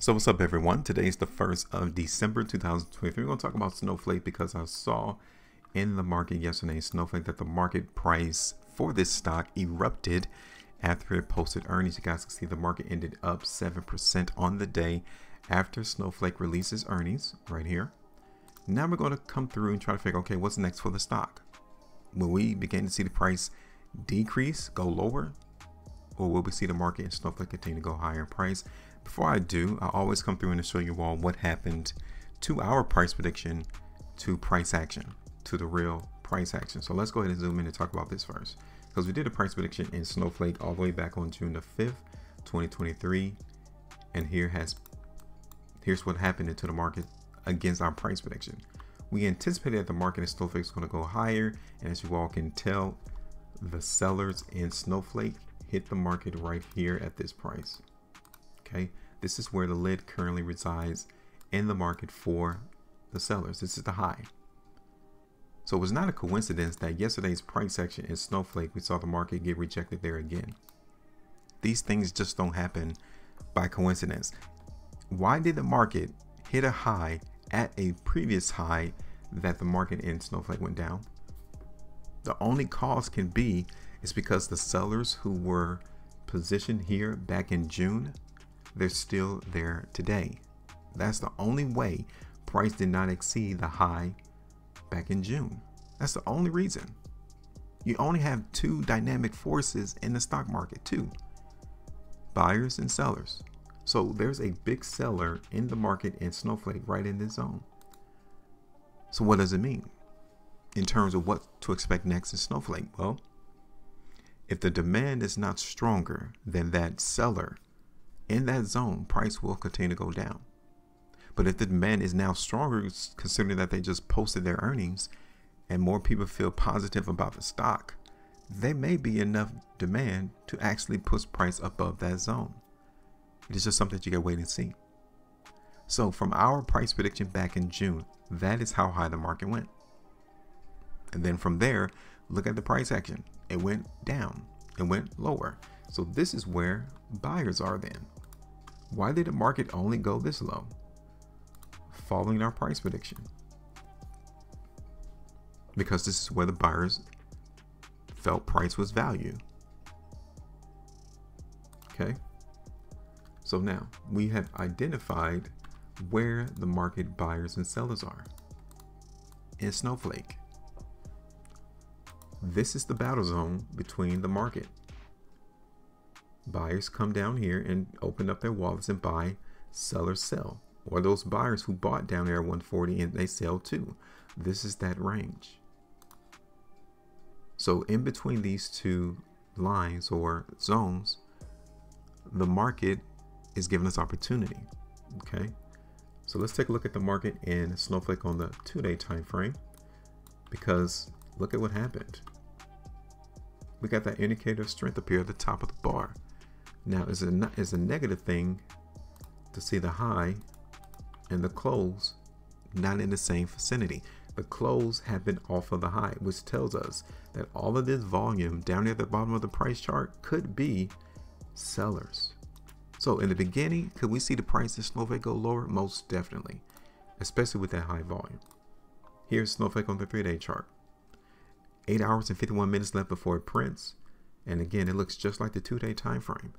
So what's up, everyone? Today is the 1st of December 2023. We're going to talk about Snowflake because I saw in the market yesterday, Snowflake, that the market price for this stock erupted after it posted earnings. You guys can see the market ended up 7% on the day after Snowflake releases earnings right here. Now we're going to come through and try to figure, okay, what's next for the stock? Will we begin to see the price decrease, go lower? Or will we see the market and Snowflake continue to go higher in price? Before I do, I always come through and show you all what happened to our price prediction to price action, to the real price action. So let's go ahead and zoom in and talk about this first, because we did a price prediction in Snowflake all the way back on June the 5th, 2023. And here's what happened into the market against our price prediction. We anticipated that the market in Snowflake is going to go higher. And as you all can tell, the sellers in Snowflake hit the market right here at this price. Okay, this is where the lid currently resides in the market for the sellers. This is the high. So it was not a coincidence that yesterday's price action in Snowflake, we saw the market get rejected there again. These things just don't happen by coincidence. Why did the market hit a high at a previous high that the market in Snowflake went down? The only cause can be is because the sellers who were positioned here back in June, they're still there today. That's the only way price did not exceed the high back in June. That's the only reason. You only have two dynamic forces in the stock market, two: buyers and sellers. So there's a big seller in the market in Snowflake right in this zone. So what does it mean in terms of what to expect next in Snowflake? Well, if the demand is not stronger than that seller in that zone, price will continue to go down. But if the demand is now stronger, considering that they just posted their earnings and more people feel positive about the stock, there may be enough demand to actually push price above that zone. It is just something that you gotta wait and see. So from our price prediction back in June, that is how high the market went. And then from there, look at the price action. It went down, it went lower. So this is where buyers are then. Why did the market only go this low? Following our price prediction. Because this is where the buyers felt price was value. Okay. So now we have identified where the market buyers and sellers are in Snowflake. This is the battle zone between the market. Buyers come down here and open up their wallets and buy, sellers sell. Or those buyers who bought down there at 140 and they sell too. This is that range. So in between these two lines or zones, the market is giving us opportunity. Okay, so let's take a look at the market in Snowflake on the 2-day time frame, because look at what happened. We got that indicator of strength up here at the top of the bar. Now it's a negative thing to see the high and the close not in the same vicinity. The close have been off of the high, which tells us that all of this volume down near the bottom of the price chart could be sellers. So in the beginning, could we see the price in Snowflake go lower? Most definitely, especially with that high volume. Here's Snowflake on the 3-day chart. 8 hours and 51 minutes left before it prints. And again, it looks just like the 2-day time frame.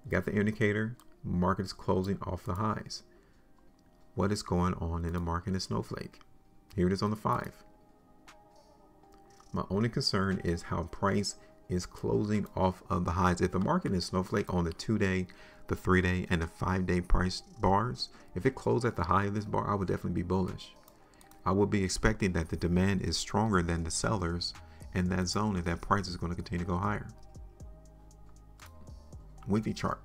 Got the indicator, market is closing off the highs. What is going on in the market in Snowflake? Here it is on the 5. My only concern is how price is closing off of the highs. If the market in Snowflake on the 2-day, the 3-day, and the 5-day price bars, if it closed at the high of this bar, I would definitely be bullish. I would be expecting that the demand is stronger than the sellers in that zone, and that price is going to continue to go higher. Weekly chart.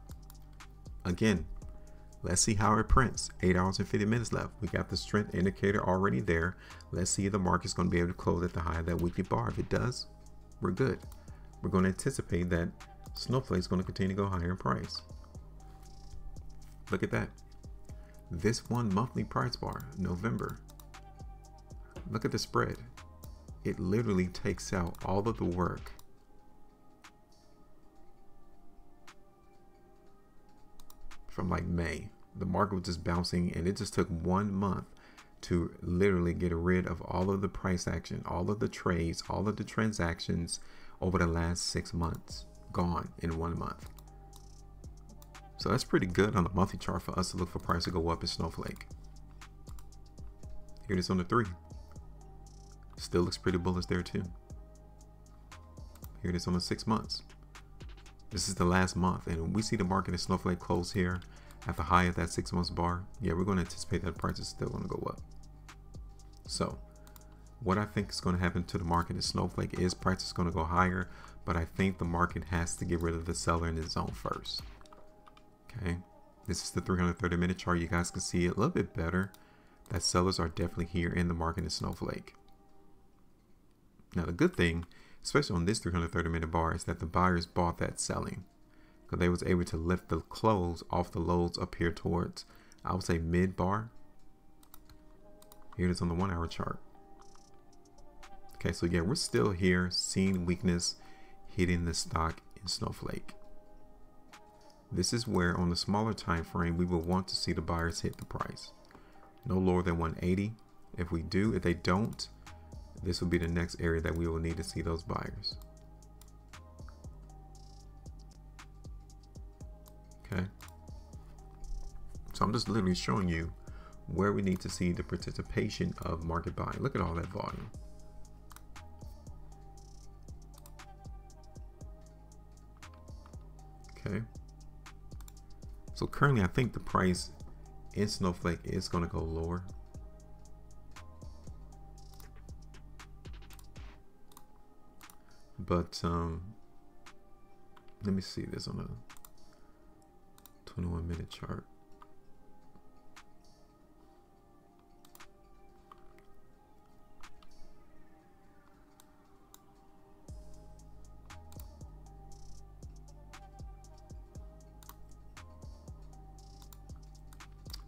Again, let's see how it prints. 8 hours and 50 minutes left. We got the strength indicator already there. Let's see if the market's going to be able to close at the high of that weekly bar. If it does, we're good. We're going to anticipate that Snowflake is going to continue to go higher in price. Look at that. This one monthly price bar, November. Look at the spread. It literally takes out all of the work from like May. The market was just bouncing, and it just took 1 month to literally get rid of all of the price action, all of the trades, all of the transactions over the last 6 months, gone in 1 month. So that's pretty good on the monthly chart for us to look for price to go up in Snowflake. Here it is on the 3. Still looks pretty bullish there too. Here it is on the 6 months. This is the last month, and we see the market in Snowflake close here at the high of that 6 months bar. Yeah, we're going to anticipate that price is still going to go up. So what I think is going to happen to the market in Snowflake is price is going to go higher, but I think the market has to get rid of the seller in the zone first. Okay, this is the 330-minute chart. You guys can see it a little bit better that sellers are definitely here in the market in Snowflake. Now the good thing, especially on this 330-minute bar, is that the buyers bought that selling, because they was able to lift the close off the lows up here towards, I would say, mid bar. Here it is on the 1 hour chart. Okay, so yeah, we're still here seeing weakness hitting the stock in Snowflake. This is where on the smaller time frame we will want to see the buyers hit the price no lower than 180. If they don't, this will be the next area that we will need to see those buyers. Okay, so I'm just literally showing you where we need to see the participation of market buying. Look at all that volume. Okay, so currently I think the price in Snowflake is going to go lower. But let me see this on a 21-minute chart.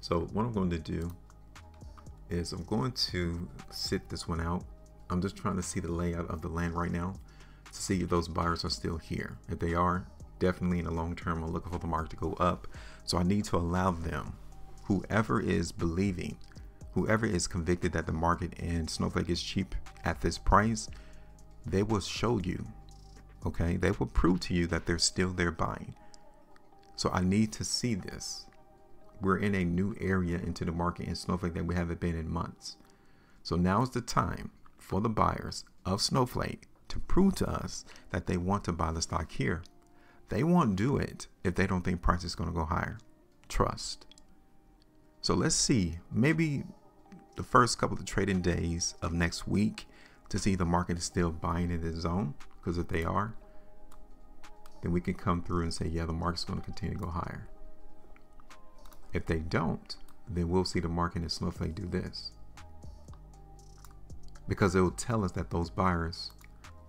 So what I'm going to do is I'm going to sit this one out. I'm just trying to see the layout of the land right now to see if those buyers are still here. If they are, definitely in the long term, I'm looking for the market to go up. So I need to allow them, whoever is believing, whoever is convicted that the market in Snowflake is cheap at this price, they will show you, okay? They will prove to you that they're still there buying. So I need to see this. We're in a new area into the market in Snowflake that we haven't been in months. So now is the time for the buyers of Snowflake to prove to us that they want to buy the stock here. They won't do it if they don't think price is going to go higher. Trust. So let's see, maybe the first couple of trading days of next week to see the market is still buying in this zone, because if they are, then we can come through and say, yeah, the market's going to continue to go higher. If they don't, then we'll see the market in Snowflake do this, because it will tell us that those buyers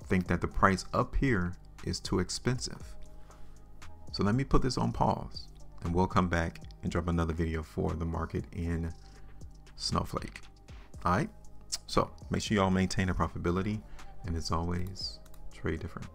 think that the price up here is too expensive. So let me put this on pause, and we'll come back and drop another video for the market in Snowflake. All right, so make sure y'all maintain a profitability, and as always, trade different.